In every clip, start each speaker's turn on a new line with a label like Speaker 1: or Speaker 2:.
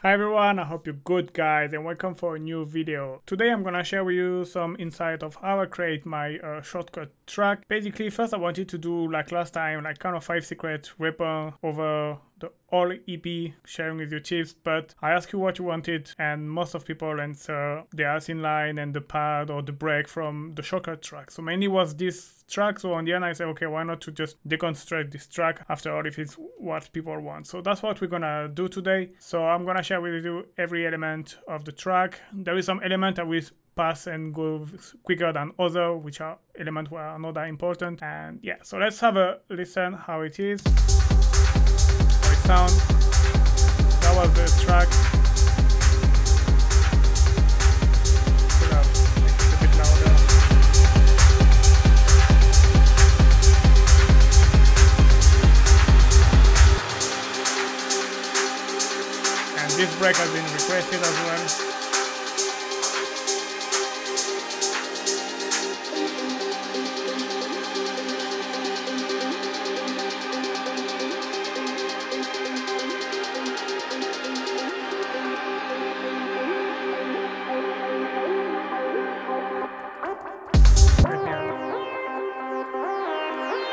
Speaker 1: Hi everyone, I hope you're good guys and welcome for a new video. Today I'm gonna share with you some insight of how I create my shortcut track. Basically first I wanted to do like last time, like kind of 5 secret weapon over the whole EP, sharing with your tips, but I asked you what you wanted and most of people answer the async line and the pad or the break from the shortcut track. So mainly was this track, so on the end I said okay, why not to just deconstruct this track, after all if it's what people want. So that's what we're gonna do today. So I'm gonna share with you every element of the track. There is some element that will pass and go quicker than other, which are elements that are not that important. And yeah, so let's have a listen how it is. How it sounds. That was the track. Put up a bit louder. And this break has been requested as well.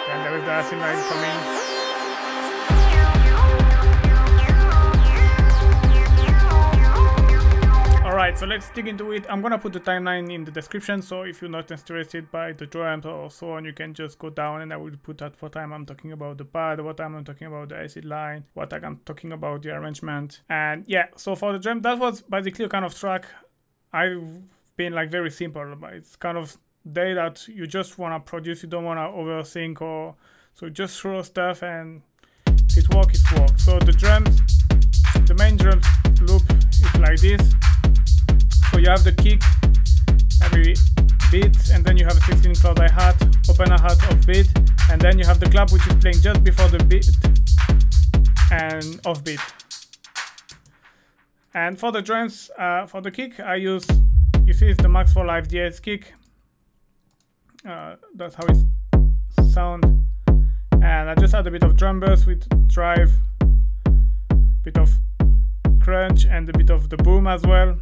Speaker 1: And there is the async line coming. Alright, so let's dig into it. I'm gonna put the timeline in the description, so if you're not interested by the drums or so on, you can just go down and I will put at what time I'm talking about the pad, what time I'm talking about the acid line, what time I'm talking about the arrangement. And yeah, so for the drum, that was basically a kind of track I've been like very simple, but it's kind of day that you just wanna produce, you don't wanna overthink, or so just throw stuff and if it works, it works. So the drums, the main drums loop is like this. So you have the kick every beat, and then you have a 16 close hi-hat, open hi-hat off beat, and then you have the clap which is playing just before the beat and off beat. And for the drums, for the kick, I use, you see, it's the Max for Live DS kick. That's how it sounds. And I just add a bit of drum bass with drive, a bit of crunch, and a bit of the boom as well.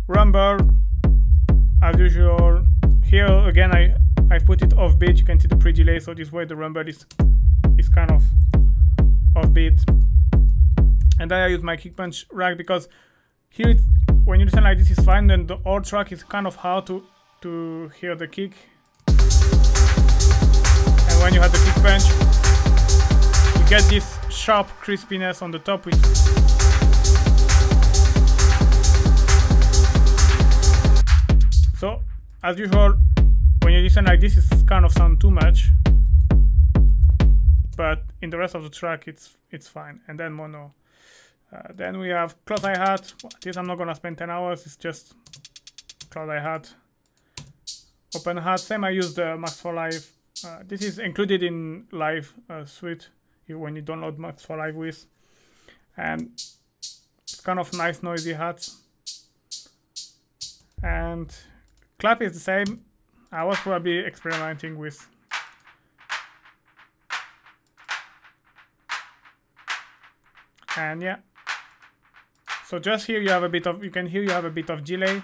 Speaker 1: Rumble, as usual. Here again, I put it off beat. You can see the pre-delay, so this way the rumble is kind of off beat. And then I use my kick punch rack because here it's, when you listen like this is fine, then the whole track is kind of hard to hear the kick. And when you have the kick punch, you get this sharp crispiness on the top, which so, as usual, when you listen like this, it kind of sound too much, but in the rest of the track, it's fine. And then mono. Then we have close hi-hat. This I'm not gonna spend 10 hours. It's just close hi-hat, open hi-hat. Same, I use the Max for Live. This is included in Live suite when you download Max for Live with, and it's kind of nice noisy hats. And clap is the same. I was probably experimenting with and yeah. So just here you have a bit of, you can hear you have a bit of delay,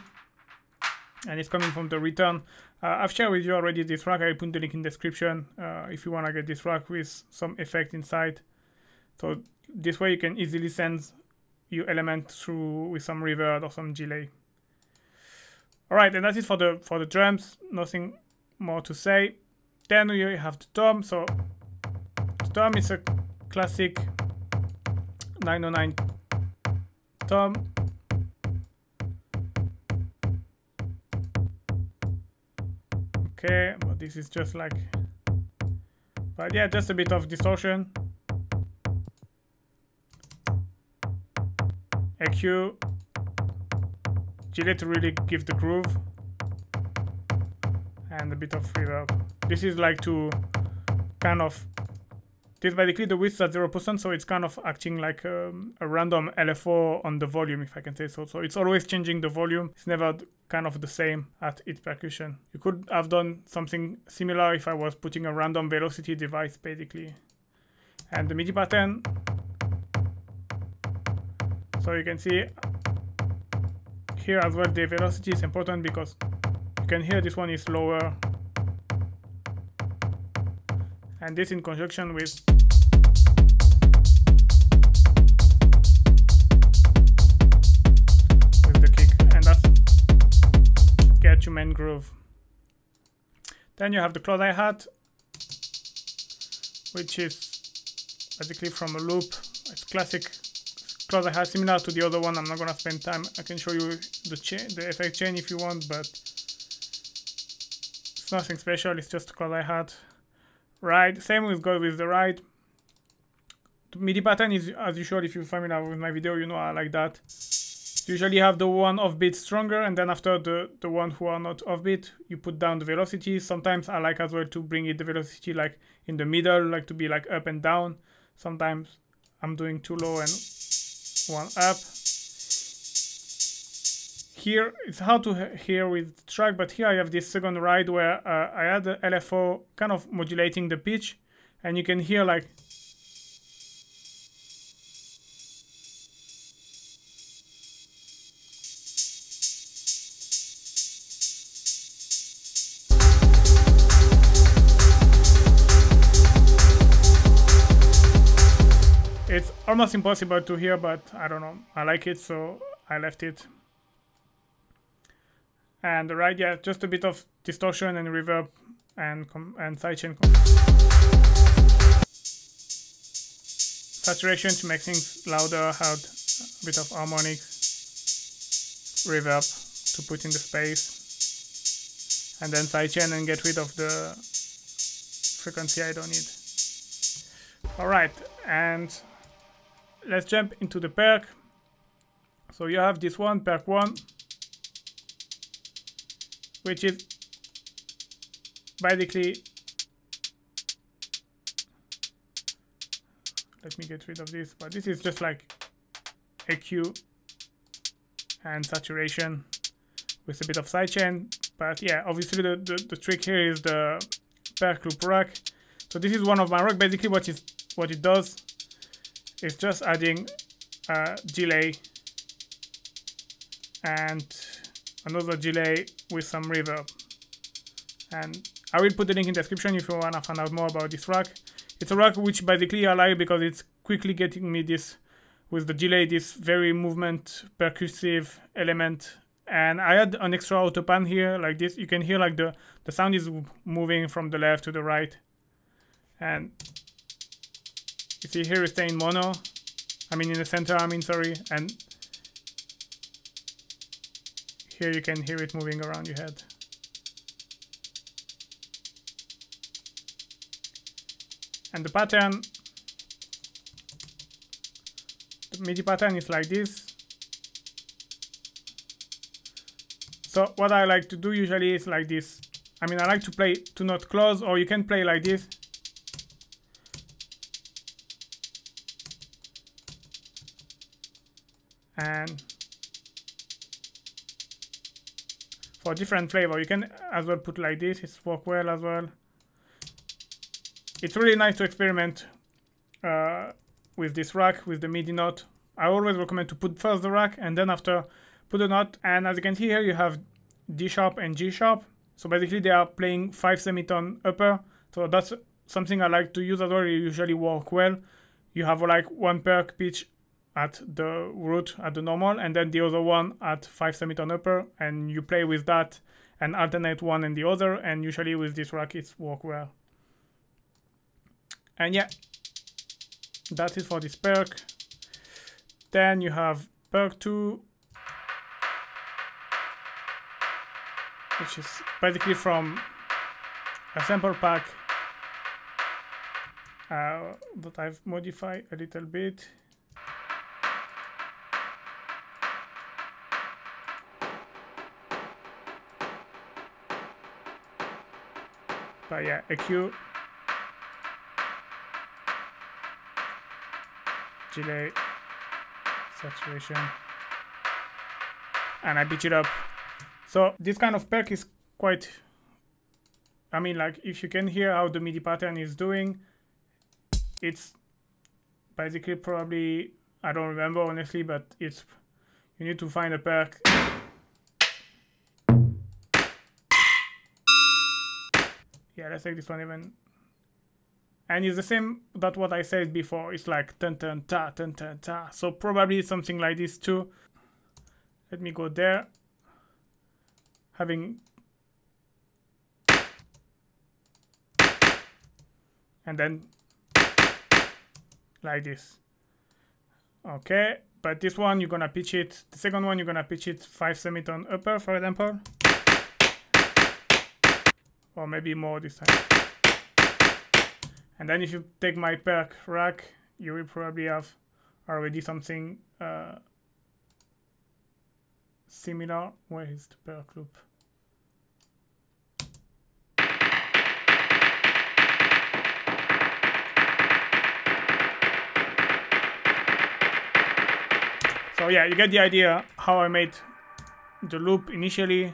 Speaker 1: and it's coming from the return. I've shared with you already this track. I will put the link in the description if you want to get this track with some effect inside. So this way you can easily send your element through with some reverb or some delay. Alright, and that's it for the drums. Nothing more to say. Then you have the tom. So the tom is a classic 909 tom. Okay, but this is just like, but yeah, just a bit of distortion. EQ, delay to really give the groove, and a bit of reverb. This is like to kind of, this basically the width at 0%, so it's kind of acting like a random LFO on the volume, if I can say so. So it's always changing the volume. It's never kind of the same at each percussion. You could have done something similar if I was putting a random velocity device basically. And the MIDI pattern, So you can see here as well the velocity is important because you can hear this one is lower, and this in conjunction with the kick, and that's get your main groove. Then you have the close hi-hat, which is basically from a loop. It's classic close hi-hat, similar to the other one. I'm not gonna spend time. I can show you the effect chain if you want, but it's nothing special. It's just a close hi-hat. Ride, same with the ride. The MIDI pattern is as usual. If you're familiar with my video, you know I like that. Usually have the one offbeat stronger, and then after the one who are not offbeat, you put down the velocity. Sometimes I like as well to bring it the velocity like in the middle, like to be like up and down. Sometimes I'm doing too low and one up. Here it's hard to hear with the track, but here I have this second ride where I add the LFO kind of modulating the pitch, and you can hear like it's almost impossible to hear, but I don't know, I like it, so I left it. And the ride, yeah, just a bit of distortion and reverb and sidechain saturation to make things louder, add a bit of harmonics, reverb to put in the space, and then sidechain and get rid of the frequency I don't need. Alright, and let's jump into the Perc. So you have this one, Perc 1, which is basically, let me get rid of this, but this is just like EQ and saturation with a bit of sidechain. But yeah, obviously the trick here is the Perc loop rack. So this is one of my rack. Basically what it does is just adding delay and another delay with some reverb, and I will put the link in the description if you want to find out more about this rack. It's a rack which basically I like because it's quickly getting me this with the delay, this very movement percussive element, and I had an extra auto pan here like this. You can hear like the sound is moving from the left to the right, and you see here it's staying mono, I mean in the center, sorry, and here you can hear it moving around your head. And the pattern, the MIDI pattern is like this. So what I like to do usually is like this. I like to play to not close, or you can play like this. And for different flavor, you can as well put like this. It's work well as well. It's really nice to experiment with this rack, with the MIDI note. I always recommend to put first the rack and then after put the note. And as you can see here, you have D sharp and G sharp. So basically they are playing 5 semitone upper. So that's something I like to use as well. It usually work well. You have like one Perc pitch at the root, at the normal, and then the other one at 5 semitone upper, and you play with that and alternate one and the other, and usually with this rack it's work well. And yeah, that is for this Perc. Then you have Perc 2, which is basically from a sample pack that I've modified a little bit. But yeah, EQ, delay, saturation, and I pitch it up. So this kind of Perc is quite, like if you can hear how the MIDI pattern is doing, it's basically probably I don't remember honestly, but you need to find a perk. Yeah, let's take this one even. And it's the same that what I said before. It's like ten ten ta ten ten ta. So probably something like this too. Let me go there. Having, and then like this. Okay, but this one you're gonna pitch it. The second one you're gonna pitch it 5 semitone upper, for example, or maybe more this time. And then if you take my perc rack, you will probably have already something similar. Where is the perc loop? So yeah, you get the idea how I made the loop initially.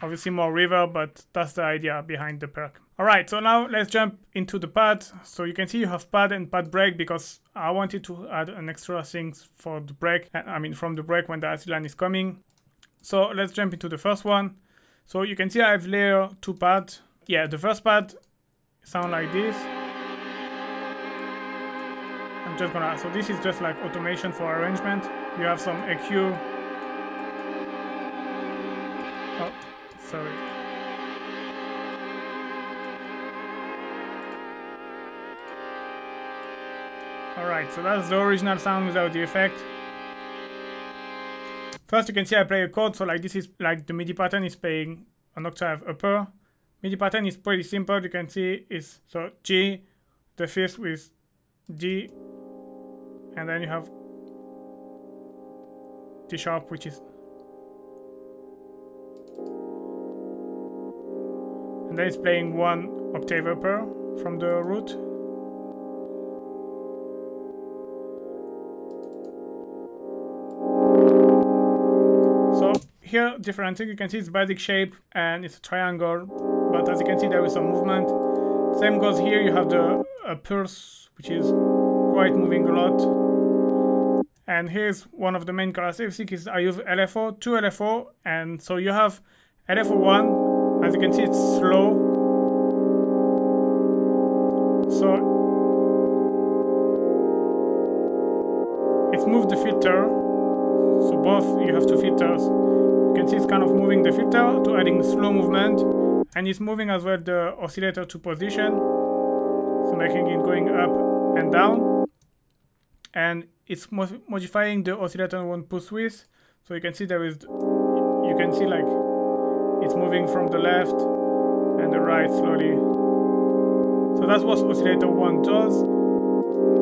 Speaker 1: Obviously more reverb, but that's the idea behind the perc. Alright, so now let's jump into the pad. So you can see you have pad and pad break because I wanted to add an extra thing for the break. I mean from the break when the acid line is coming. So let's jump into the first one. So you can see I have layer 2 pads. Yeah, the first pad sound like this. I'm just gonna, so this is just like automation for arrangement. You have some EQ. Oh, sorry. Alright, so that's the original sound without the effect. First you can see I play a chord, so like this is like the MIDI pattern is playing an octave upper. MIDI pattern is pretty simple, you can see is so G, the fifth with G, and then you have D sharp, which is, and then it's playing 1 octave upper from the root. So here, different thing, you can see it's basic shape and it's a triangle, but as you can see there is some movement. Same goes here, you have the pulse, which is quite moving a lot. And here's one of the main characteristics is I use LFO, 2 LFO, and so you have LFO 1, as you can see it's slow. So it's moved the filter, so both you have 2 filters. You can see it's kind of moving the filter to adding slow movement, and it's moving as well the oscillator to position, so making it going up and down. And it's modifying the oscillator 1 pulse width, so you can see there is, you can see like it's moving from the left and the right slowly. So that's what oscillator 1 does.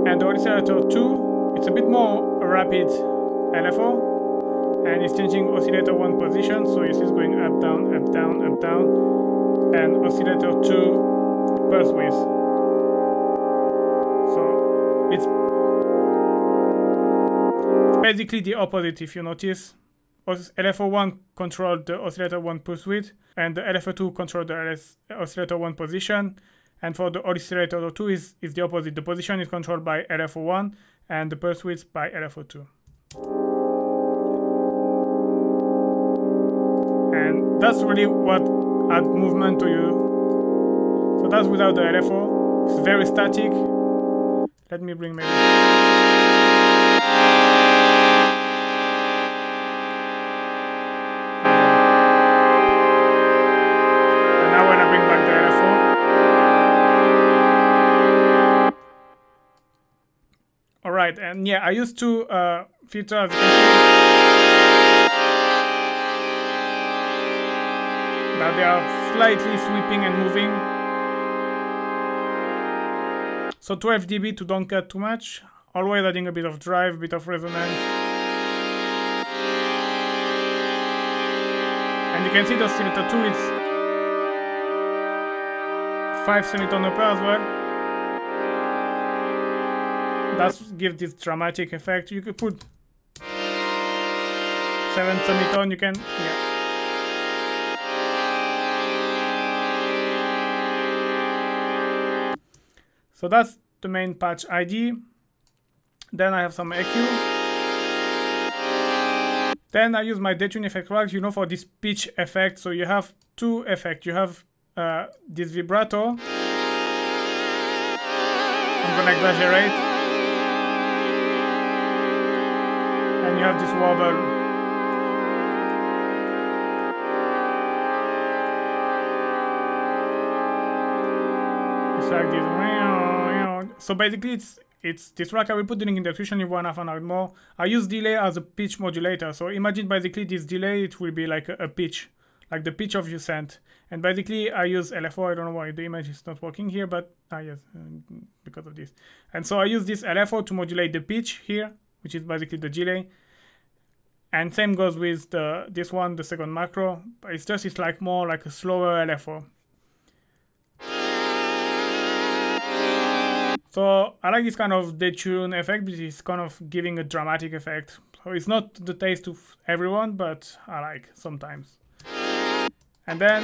Speaker 1: And the oscillator 2, it's a bit more rapid LFO, and it's changing oscillator 1 position, so it's just going up, down, up, down, up, down, and oscillator 2 pulse width. So it's basically the opposite if you notice. LFO1 controls the oscillator 1 pulse width, and the LFO2 controls the oscillator 1 position. And for the oscillator 2 is the opposite. The position is controlled by LFO1 and the pulse width by LFO2. And that's really what adds movement to you. So that's without the LFO. It's very static. Let me bring maybe. Alright, and yeah, I used 2 filters, but they are slightly sweeping and moving. So 12 dB to don't cut too much, always adding a bit of drive, a bit of resonance. And you can see the oscillator 2 is 5 semitone upper as well. That gives this dramatic effect. You could put 7 semitone, you can, yeah. So that's the main patch ID. Then I have some EQ. Then I use my detune effect rack, you know, for this pitch effect. So you have two effects. You have this vibrato. I'm gonna exaggerate. And you have this wobble. It's like this. So basically it's this rack. I will put the link in the description if you wanna find out more. I use delay as a pitch modulator. So imagine basically this delay, it will be like a pitch, like the pitch of your scent. And basically I use LFO. I don't know why the image is not working here, but yes, because of this. And so I use this LFO to modulate the pitch here, which is basically the delay. And same goes with this one, the second macro. But it's like more like a slower LFO. So I like this kind of detune effect because it's kind of giving a dramatic effect. So it's not the taste of everyone, but I like sometimes. And then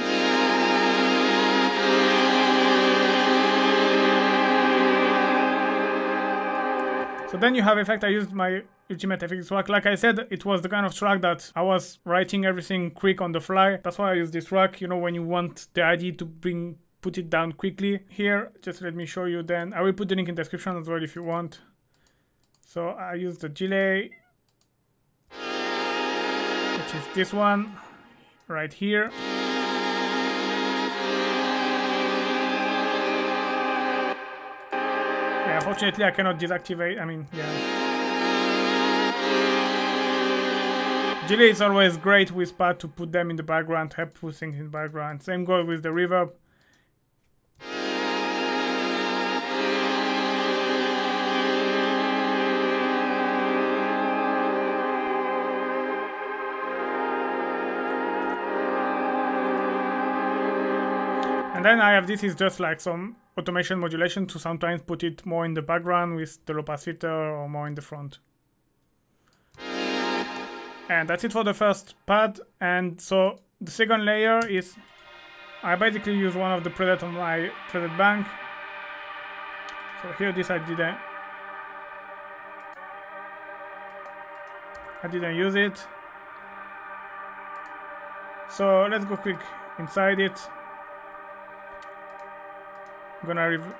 Speaker 1: so then you have effect. I used my Ultimate FX rack. Like I said, it was the kind of track that I was writing everything quick on the fly. That's why I use this rack, you know, when you want the idea to put it down quickly. Here, just let me show you then. I will put the link in the description as well if you want. So I use the delay, which is this one right here. Yeah, unfortunately I cannot deactivate, delay is always great with pad to put them in the background, to help put things in the background. Same goes with the reverb. And then I have this is just like some automation modulation to sometimes put it more in the background with the low pass filter or more in the front. And that's it for the first pad. And so the second layer is I basically use one of the presets on my preset bank. So here this I didn't use it. So let's go quick inside it. I'm gonna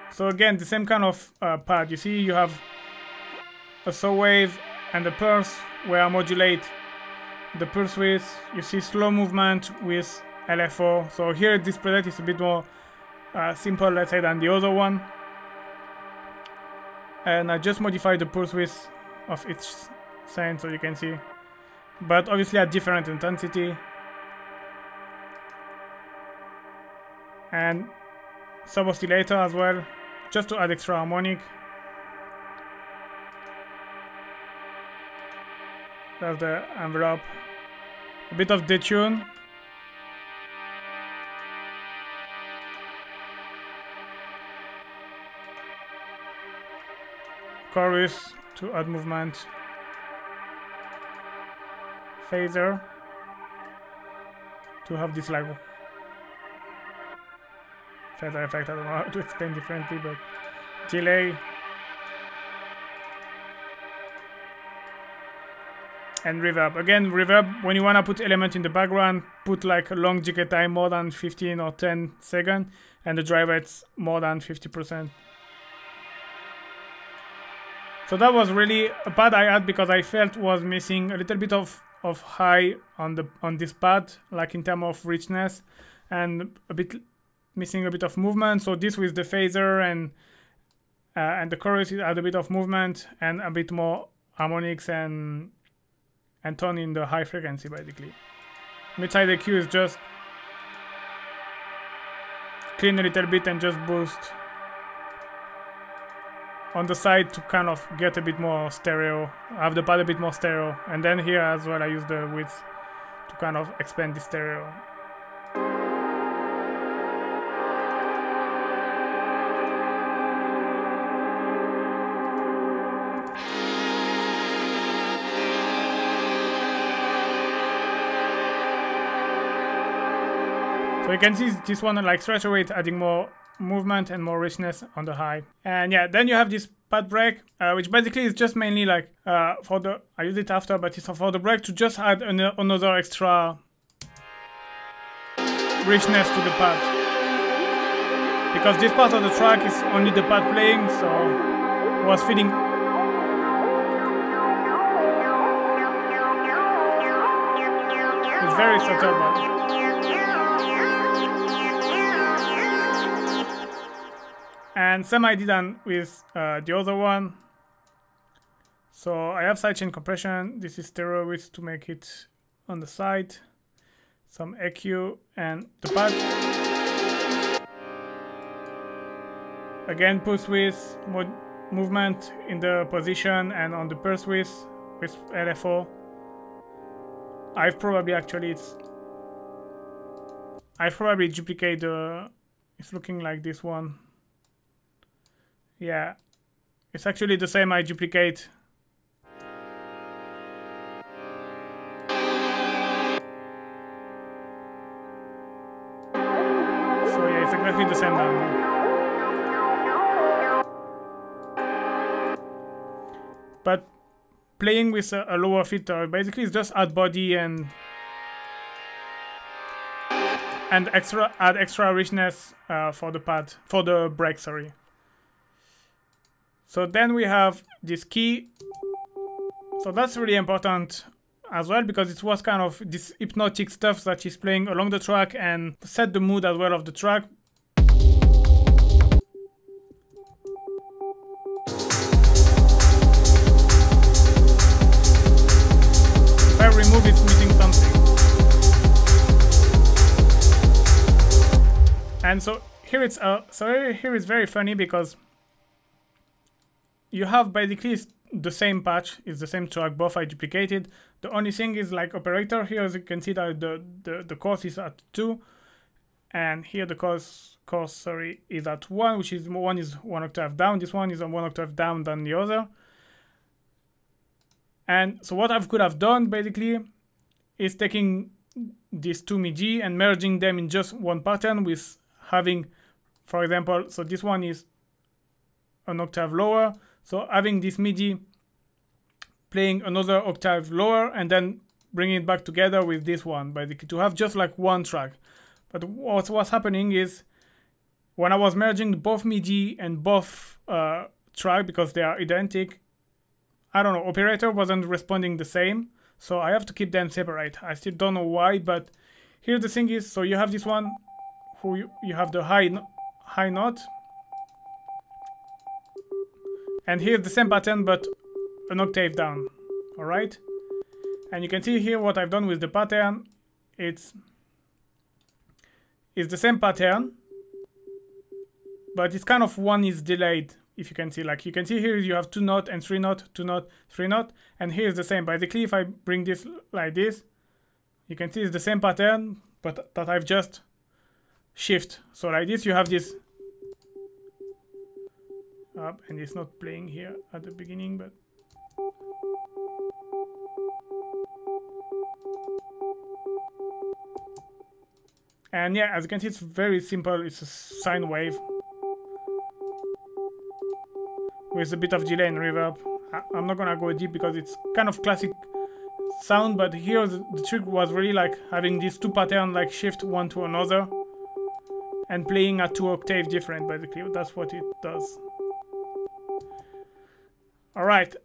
Speaker 1: so again the same kind of pad. You see you have a saw wave and the pulse where I modulate the pulse width. You see slow movement with LFO. So here this preset is a bit more simple, let's say, than the other one. And I just modify the pulse width of each scent so you can see. But obviously at different intensity. And sub oscillator as well, just to add extra harmonic. That's the envelope. A bit of detune. Chorus to add movement. Phaser to have this like feather effect. I don't know how to explain differently, but delay and reverb. Again, reverb, when you want to put element in the background, put like a long decay time more than 15 or 10 seconds, and the dry rates more than 50%. So that was really a pad I had because I felt was missing a little bit of high on this pad, like in terms of richness, and missing a bit of movement. So this with the phaser and the chorus had a bit of movement and a bit more harmonics and tone in the high frequency basically. Mid-side EQ is just clean a little bit and just boost on the side to kind of get a bit more stereo, have the pad a bit more stereo, and then here as well I use the width to kind of expand the stereo. So you can see this one like straight away it's adding more movement and more richness on the high. And yeah, then you have this pad break, which basically is just mainly like for the, I use it after, but it's for the break to just add another extra richness to the pad. Because this part of the track is only the pad playing, so I was feeling it's very subtle, but and same I did with the other one. So I have sidechain compression. This is stereo width to make it on the side. Some EQ and the pad. Again, pulse width, movement in the position and on the pulse width with LFO. I've probably duplicate the. It's looking like this one. Yeah, it's actually the same I duplicate. So yeah, it's exactly the same now. But playing with a lower filter, basically it's just add body and add extra richness for the pad, for the break, sorry. So then we have this key. So that's really important as well, because it was kind of this hypnotic stuff that is playing along the track and set the mood as well of the track. If I remove it, it's missing something. And so here it's here it's very funny because you have basically the same patch, it's the same track, both I duplicated. The only thing is like operator here, as you can see that the course is at 2, and here the course is at 1, which is one is 1 octave down. This one is on 1 octave down than the other. And so what I could have done basically is taking these two MIDI and merging them in just one pattern with having, for example, so this one is an octave lower. So having this MIDI playing another octave lower and then bringing it back together with this one, basically to have just like one track. But what was happening is when I was merging both MIDI and both track, because they are identical, I don't know, operator wasn't responding the same. So I have to keep them separate. I still don't know why, but here the thing is, so you have this one, who you have the high note. And here's the same pattern, but an octave down, all right? And you can see here what I've done with the pattern. It's the same pattern, but it's kind of one is delayed, if you can see. Like you can see here, you have 2 note and 3 note, 2 note, 3 note, and here's the same. Basically, if I bring this like this, you can see it's the same pattern, but that I've just shift. So like this, you have this up, and it's not playing here at the beginning, but and yeah, as you can see, it's very simple. It's a sine wave with a bit of delay and reverb. I'm not gonna go deep because it's kind of classic sound, but here the trick was really like having these two patterns like shift one to another and playing at 2 octaves different. Basically, that's what it does. All right,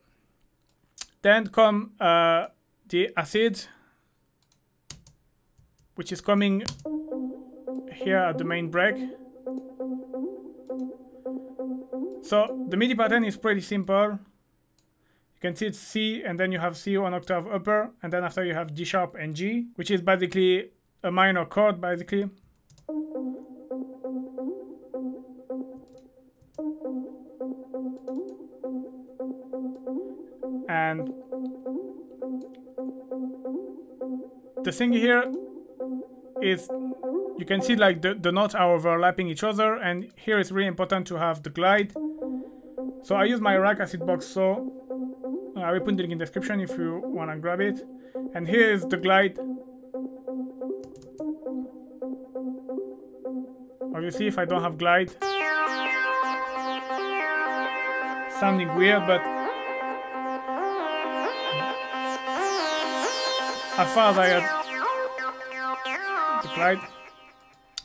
Speaker 1: then come the acid, which is coming here at the main break. So the MIDI pattern is pretty simple. You can see it's C, and then you have C 1 octave upper, and then after you have D sharp and G, which is basically a minor chord, basically. And the thing here is you can see like the notes are overlapping each other, and here it's really important to have the glide. So I use my rack acid box, so I will put the link in the description if you want to grab it. And here is the glide. obviously if I don't have glide. Sounding weird, but as far as I had the glide.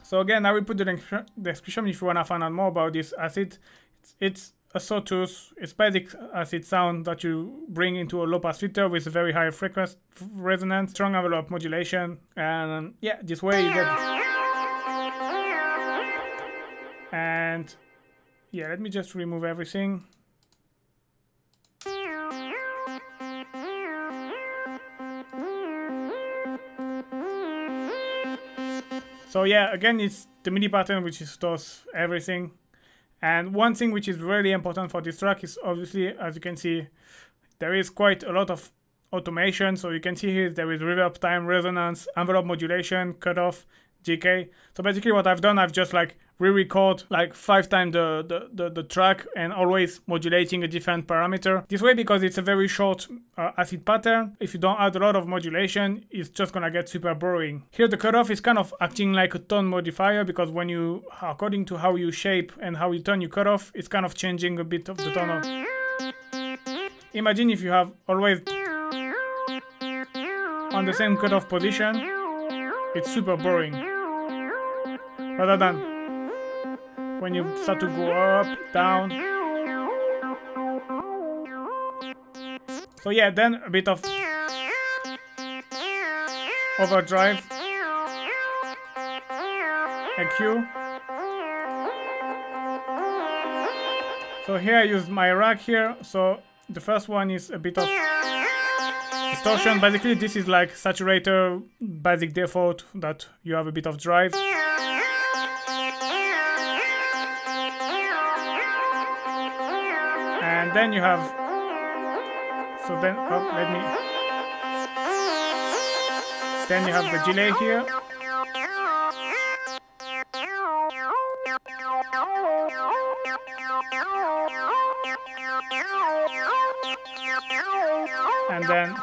Speaker 1: So again, I will put the description if you want to find out more about this acid. It's a sawtooth, it's basic acid sound that you bring into a low pass filter with a very high frequency resonance, strong envelope modulation, and yeah, this way you get. And yeah, let me just remove everything. So yeah, again, it's the MIDI pattern which stores everything. And one thing which is really important for this track is obviously, as you can see, there is quite a lot of automation. So you can see here there is reverb, time, resonance, envelope modulation, cutoff, GK. So basically what I've done, I've just like re-record like 5 times the track and always modulating a different parameter. This way, because it's a very short acid pattern, if you don't add a lot of modulation, it's just gonna get super boring. Here the cutoff is kind of acting like a tone modifier, because when you, according to how you shape and how you turn your cutoff, it's kind of changing a bit of the tone of. Imagine if you have always on the same cutoff position, it's super boring. Rather than when you start to go up, down. So yeah, then a bit of overdrive, EQ. So here I use my rack here. So the first one is a bit of distortion. Basically this is like saturator basic default that you have a bit of drive. And then you have, so then, oh, then you have the delay here. And then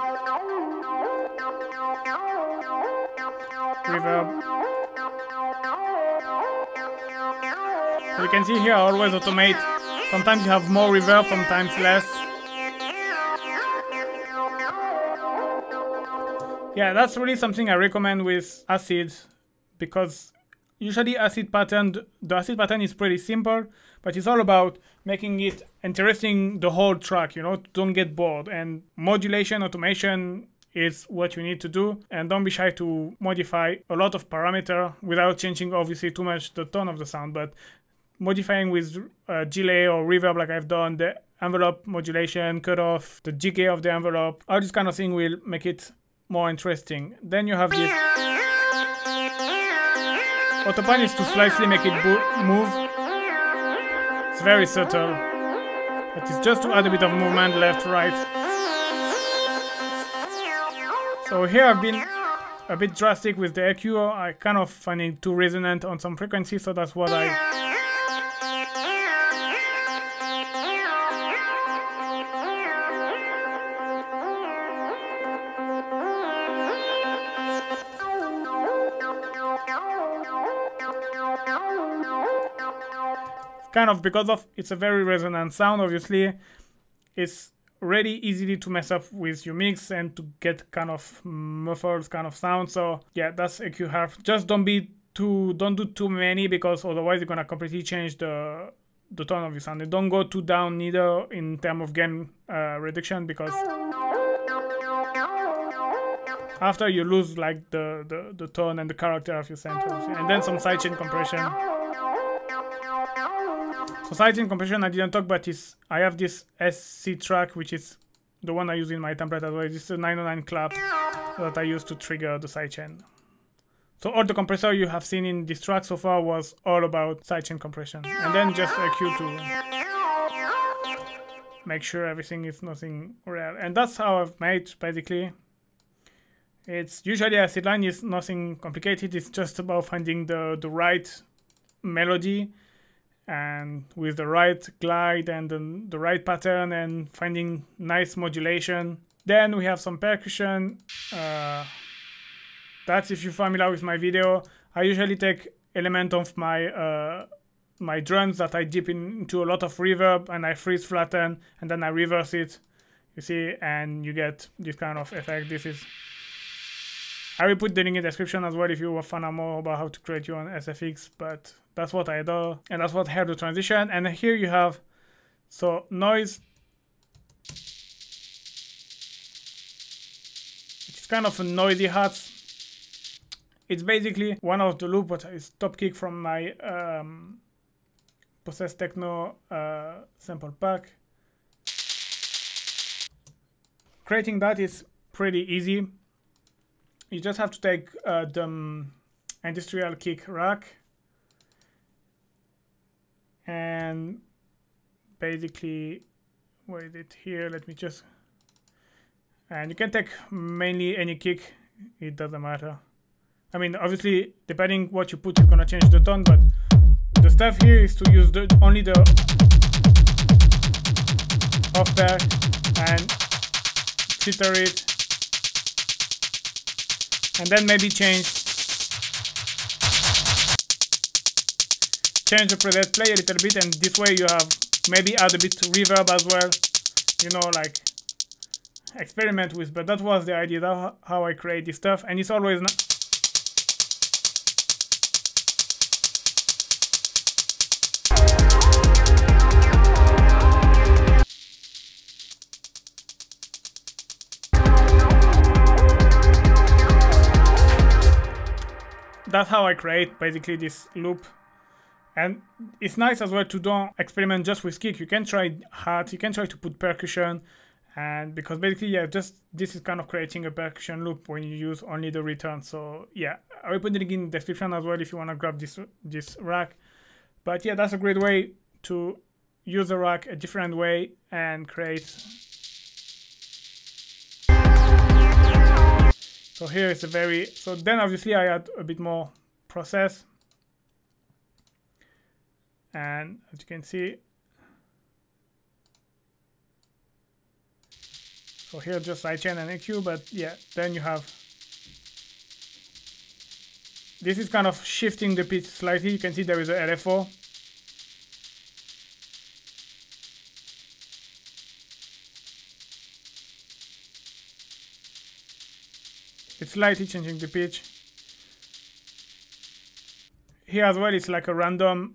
Speaker 1: reverb. So you can see here I always automate. Sometimes you have more reverb, sometimes less. Yeah, that's really something I recommend with acid, because usually the acid pattern is pretty simple, but it's all about making it interesting the whole track, you know, don't get bored. And modulation, automation is what you need to do, and don't be shy to modify a lot of parameter without changing obviously too much the tone of the sound, but modifying with delay or reverb like I've done, the envelope modulation, cutoff, the GK of the envelope, all this kind of thing will make it more interesting. Then you have this autopan is to slightly make it move. It's very subtle, but it's just to add a bit of movement left, right. So here I've been a bit drastic with the EQ. I kind of find it too resonant on some frequencies, so that's what I. Kind of because of it's a very resonant sound, obviously it's really easy to mess up with your mix and to get kind of muffled kind of sound. So yeah, that's EQ half. Just don't do too many, because otherwise you're gonna completely change the tone of your sound. And don't go too down neither in terms of gain reduction, because after you lose like the tone and the character of your samples. And then some sidechain compression. So sidechain compression I didn't talk about. I have this SC track, which is the one I use in my template as well. This is a 909 clap that I use to trigger the sidechain. So all the compressor you have seen in this track so far was all about sidechain compression. And then just EQ to make sure everything is nothing real. And that's how I've made, basically. It's usually acid line is nothing complicated. It's just about finding the right melody, and with the right glide and the right pattern, and finding nice modulation. Then we have some percussion. That's if you're familiar with my video. I usually take element of my my drums that I dip into a lot of reverb, and I freeze flatten, and then I reverse it, you see, and you get this kind of effect. This is, I will put the link in the description as well if you want to find out more about how to create your own SFX, but that's what I do, and that's what helps the transition. And here you have, so noise, it's kind of a noisy hat. It's basically one of the loop, but it's top kick from my Perc Techno sample pack. Creating that is pretty easy. You just have to take the industrial kick rack and basically, where is it here? Let me just, and you can take mainly any kick, it doesn't matter. I mean, obviously, depending what you put, you're gonna change the tone, but the stuff here is to use only the off pair and filter it, and then maybe change the preset, play a little bit, and this way you have maybe add a bit reverb as well, you know, like experiment with. But that was the idea, that's how I create this stuff, and it's always that's how I create basically this loop. And it's nice as well to don't experiment just with kick. You can try hats, you can try to put percussion, and because basically, yeah, just this is kind of creating a percussion loop when you use only the return. So yeah, I will put the link in the description as well if you want to grab this rack. But yeah, that's a great way to use the rack a different way and create. So here is a very, so then obviously I add a bit more process. And as you can see, so here just sidechain and EQ, but yeah, then you have, this is kind of shifting the pitch slightly. You can see there is a LFO. It's slightly changing the pitch. Here as well, it's like a random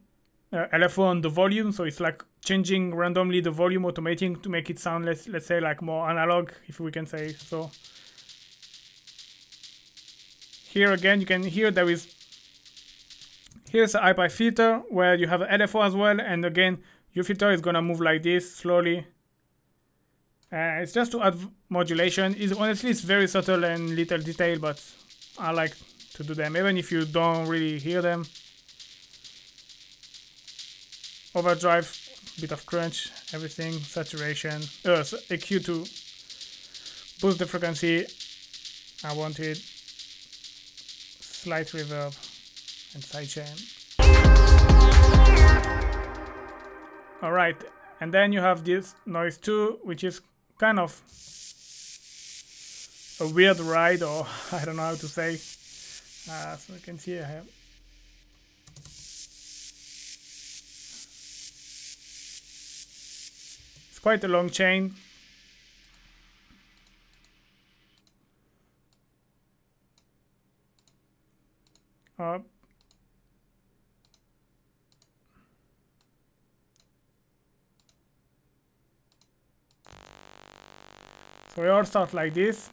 Speaker 1: LFO on the volume, so it's like changing randomly the volume, automating to make it sound less, let's say, like more analog, if we can say so. Here again, you can hear there is, here's a high pass filter where you have an LFO as well, and again, your filter is gonna move like this slowly. It's just to add modulation. Honestly, it's very subtle and little detail, but I like to do them, even if you don't really hear them. Overdrive, bit of crunch, everything, saturation, EQ to boost the frequency. I wanted slight reverb and sidechain. Alright, and then you have this noise too, which is kind of a weird ride, or I don't know how to say. So you can see I have quite a long chain. Up. So we all start like this.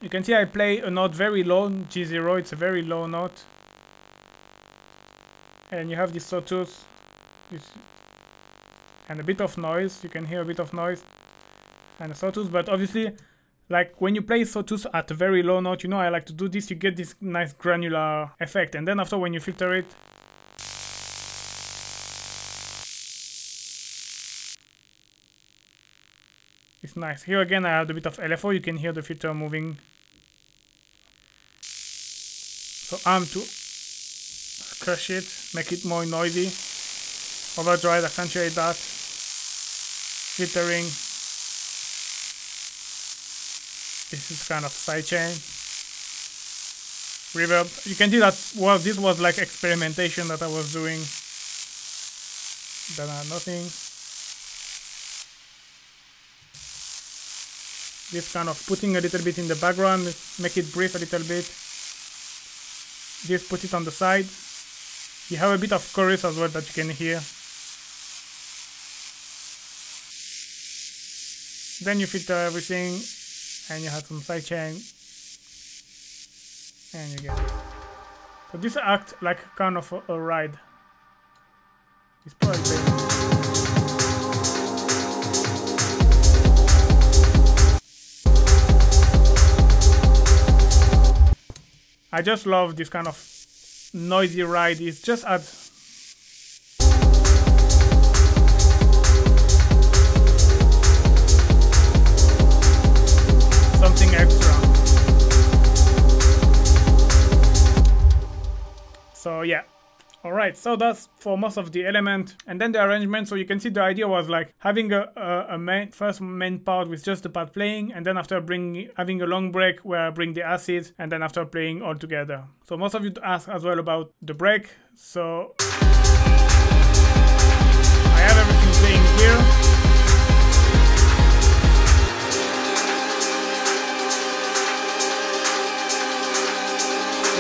Speaker 1: You can see I play a note very low, G0, it's a very low note. And you have this sawtooth, and a bit of noise. You can hear a bit of noise and a sawtooth, but obviously, like when you play sawtooth at a very low note, you know, I like to do this, you get this nice granular effect, and then after when you filter it, it's nice. Here again I have a bit of LFO, you can hear the filter moving. So I'm to crush it, make it more noisy, overdrive, accentuate that, filtering. This is kind of sidechain. reverb. You can see that this was like experimentation that I was doing. Then nothing. This kind of putting a little bit in the background, make it breathe a little bit. This put it on the side. You have a bit of chorus as well that you can hear. Then you filter everything and you have some sidechain and you get it. So this acts like kind of a ride. It's probably better. I just love this kind of noisy ride. It just adds something extra. So yeah. Alright, so that's for most of the element, and then the arrangement. So you can see the idea was like having a first main part with just the pad playing, and then after having a long break where I bring the acid, and then after playing all together. So most of you ask as well about the break. So I have everything playing here.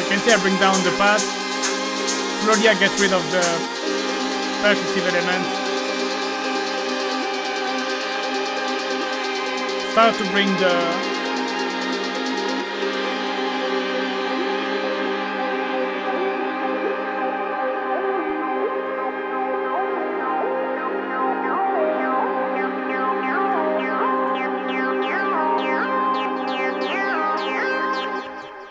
Speaker 1: You can see I bring down the pad. Slowly I get rid of the percussive element. Start to bring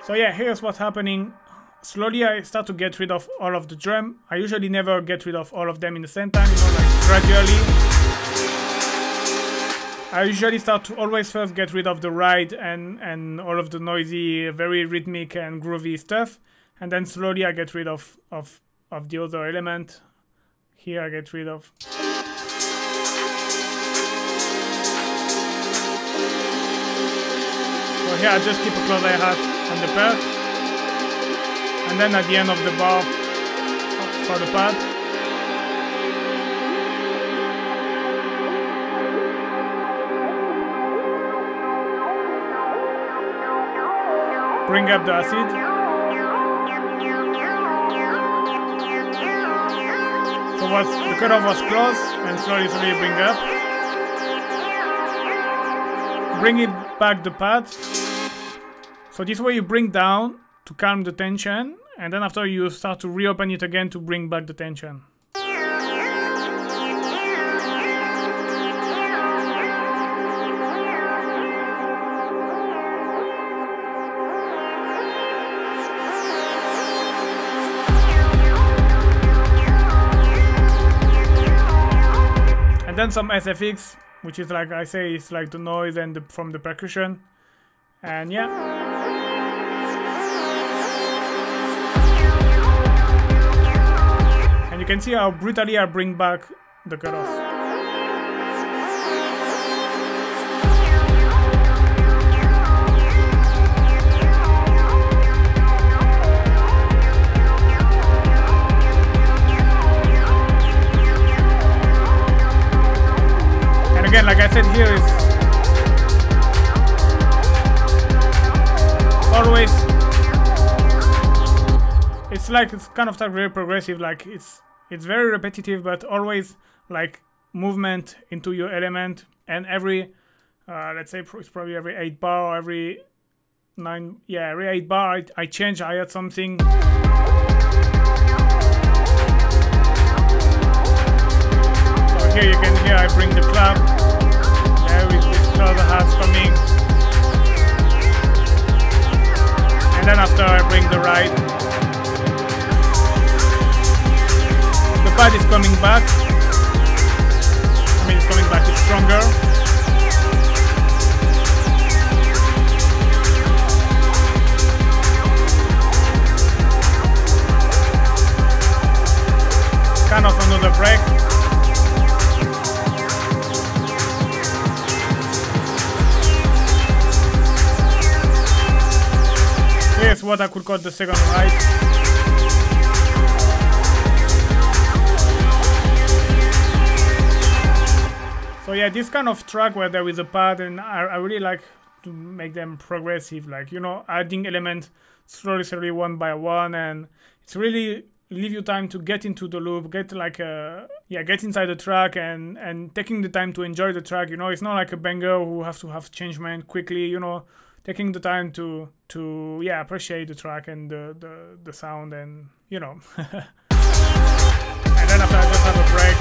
Speaker 1: So yeah, here's what's happening. Slowly I start to get rid of all of the drum. I usually never get rid of all of them in the same time, you know, like gradually. I usually start to always first get rid of the ride and all of the noisy, very rhythmic and groovy stuff. And then slowly I get rid of the other element. Here I get rid of. So here I just keep a close eye hat on the perc. And then at the end of the bar for the pad. Bring up the acid. So the cutoff was close and slowly bring up. Bring it back the pad. So this way you bring down to calm the tension, and then after you start to reopen it again to bring back the tension. And then some SFX, which is like I say, it's like the noise and from the percussion, and yeah. You can see how brutally I bring back the cutoff. And again, like I said, here is always, it's kind of like very progressive, like it's very repetitive, but always like movement into your element. And every, let's say it's probably every 8 bar or every 9, yeah, every 8 bar I change, I add something. So here you can hear I bring the clap. There is this closer hats coming. And then after I bring the ride. The pad is coming back. I mean, it's coming back, it's stronger. Kind of another break. Here's what I could call the second write. So yeah, this kind of track where there is a pad, and I really like to make them progressive, like, you know, adding elements slowly one by one, and it's really leave you time to get into the loop, get like get inside the track, and taking the time to enjoy the track. You know, it's not like a banger who have to have changement quickly. You know, taking the time to appreciate the track and the sound, and you know. And then after I just have a break.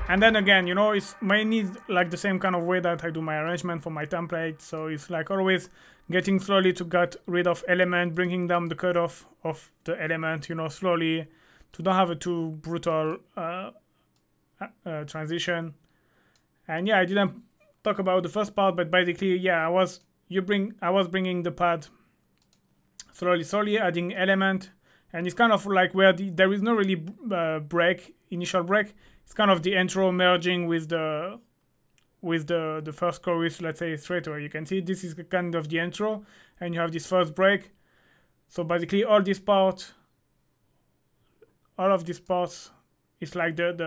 Speaker 1: And then again, you know, it's mainly like the same kind of way that I do my arrangement for my template. So it's like always getting slowly to get rid of element, bringing down the cutoff of the element, you know, slowly, to don't have a too brutal transition. And yeah, I didn't talk about the first part, but basically, yeah, I was bringing the pad slowly, adding element, and it's kind of like where there is no really initial break. It's kind of the intro merging with the first chorus, let's say, straight away. You can see this is kind of the intro, and you have this first break. So basically all of these parts is like the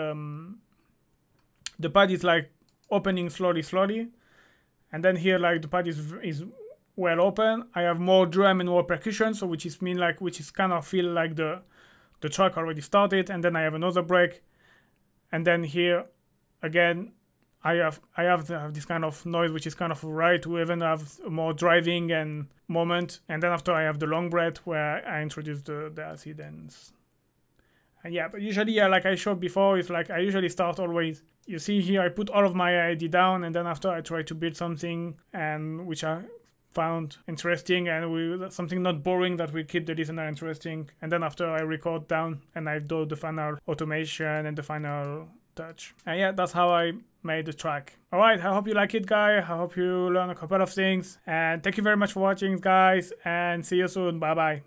Speaker 1: pad is like opening slowly, and then here like the pad is well open. I have more drum and more percussion, so which is kind of feel like the track already started, and then I have another break. And then here, again, I have this kind of noise, which is kind of right to even have more driving and moment. And then after I have the long breath where I introduce the acid and yeah. But usually, yeah, like I showed before, it's like I usually start always. You see here, I put all of my idea down, and then after I try to build something and which I found interesting, and something not boring that will keep the listener interesting. And then after I record down and I do the final automation and the final touch. And yeah, that's how I made the track. Alright, I hope you like it, guys. I hope you learn a couple of things, and thank you very much for watching, guys, and see you soon. Bye bye.